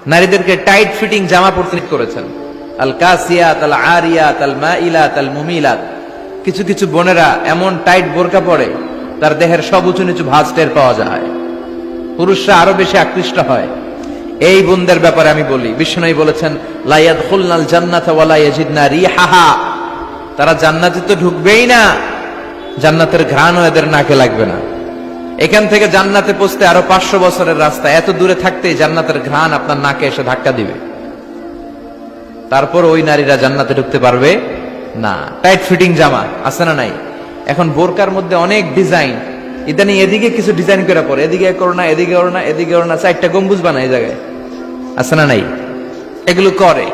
নারীদেরকে tight fitting জামা পরতে করেছেন। আল কাসিয়াত আল আরিয়াত আল মাইলাত আল মুমিলাত। কিছু কিছু বোনেরা এমন টাইট বোরকা পরে তার দেহের সব উঁচু নিচু ভাঁজ টের পাওয়া যায়, পুরুষরা আরো বেশি আকৃষ্ট হয়। এই বোনদের ব্যাপারে আমি বলি, বিষ্ণু বলেছেন লা ইয়াদখুলনাল জান্নাতা ওয়া লা ইয়াজিদনা রিহাহা, তারা জান্নাতে তো ঢুকবেই না, জান্নাতের ঘ্রাণও এদের নাকে লাগবে না। এখান থেকে জান্নাতে পৌঁছতে আরো 500 বছরের রাস্তা, এত দূরে থাকতেই জান্নাতের ঘ্রাণ আপনার নাকে এসে ধাক্কা দিবে, তারপর ওই নারীরা জান্নাতে ঢুকতে পারবে না। টাইট ফিটিং জামা আছে না নাই? এখন বোরকার মধ্যে অনেক ডিজাইন, ইদানি এদিকে কিছু ডিজাইন করে পরে, এদিকে করো না, এদিকে করো না, এদিকে করো না, 4টা গম্বুজ বানায় এই জায়গায়, আছে না নাই? এগুলো করে,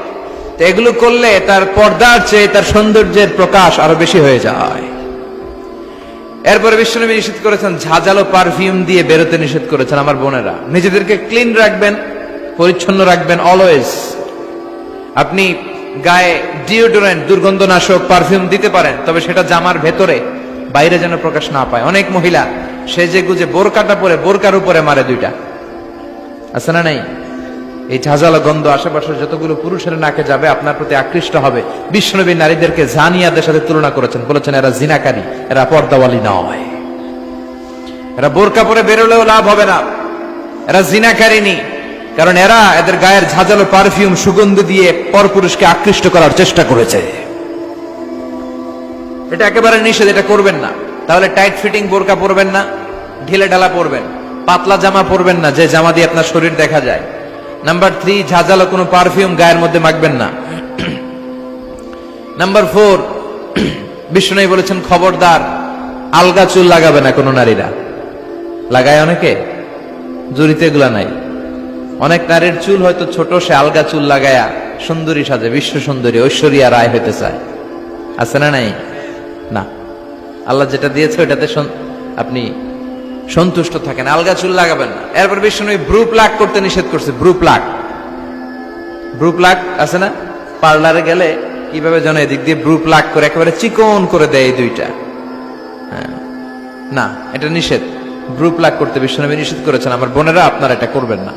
তো এগুলো করলে তার পর্দার চেয়ে তার সৌন্দর্যের প্রকাশ আরো বেশি হয়ে যায়। এরপরে বিশ্বনবী নিষেধ করেছেন ঝাঁঝালো পারফিউম দিয়ে বেরোতে নিষেধ করেছেন। আমার বোনেরা, নিজেদেরকে ক্লিন রাখবেন, পরিচ্ছন্ন রাখবেন অলওয়েজ। আপনি গায়ে ডিওডোরেন্ট, দুর্গন্ধনাশক পারফিউম দিতে পারেন, তবে সেটা জামার ভেতরে, বাইরে যেন প্রকাশ না পায়। অনেক মহিলা সেজে গুজে বোরকাটা পরে বোরকার উপরে মারে 2টা, আছে না নাই? এই ঝাঁঝালো গন্ধ আশেপাশে যতগুলো পুরুষের নাকে যাবে আপনার প্রতি আকৃষ্ট হবে। বিশ্বনবী নারীদেরকে জানিয়াদের সাথে তুলনা করেছেন, বলেছেন এরা জিনাকারী, এরা পর্দাওয়ালী নয়, এরা বোরকা পরে বেরোলেও লাভ হবে না, এরা জিনাকারিনী, কারণ এরা এদের গায়ের ঝাঁঝালো পারফিউম সুগন্ধি দিয়ে পরপুরুষকে আকৃষ্ট করার চেষ্টা করেছে। এটা একেবারে নিষেধ, এটা করবেন না। তাহলে টাইট ফিটিং বোরকা পরবেন না, ঢিলে ঢালা পরবেন, পাতলা জামা পরবেন না যে জামা দিয়ে আপনার শরীর দেখা যায়। নাম্বার 3, ঝাঁঝালো কোনো পারফিউম গায়ের মধ্যে মাখবেন না। নাম্বার 4, বিষ্ণু বলেছেন খবরদার আলগা চুল লাগাবে না কোনো নারীরা। লাগায় অনেকে, জুরিতে এগুলা নাই। অনেক নারীর চুল হয়তো ছোট, সে আলগা চুল লাগায়া সুন্দরী সাজে, বিশ্ব সুন্দরী ঐশ্বরিয়া রায় হইতে চায়, আছে না নাই? না, আল্লাহ যেটা দিয়েছে ওটাতে আপনি সন্তুষ্ট থাকেন, আলগা চুল লাগাবেন না। এরপর বিষ্ণু ব্রু প্লাক করতে নিষেধ করছে। ব্রু প্লাক আছে না? পার্লারে গেলে কিভাবে যেন এদিক দিয়ে ব্রু প্লাক করে একেবারে চিকন করে দেয় এই 2টা। হ্যাঁ, না, এটা নিষেধ। ব্রু প্লাক করতে বিষ্ণু নিষেধ করেছেন। আমার বোনেরা, আপনারা এটা করবেন না।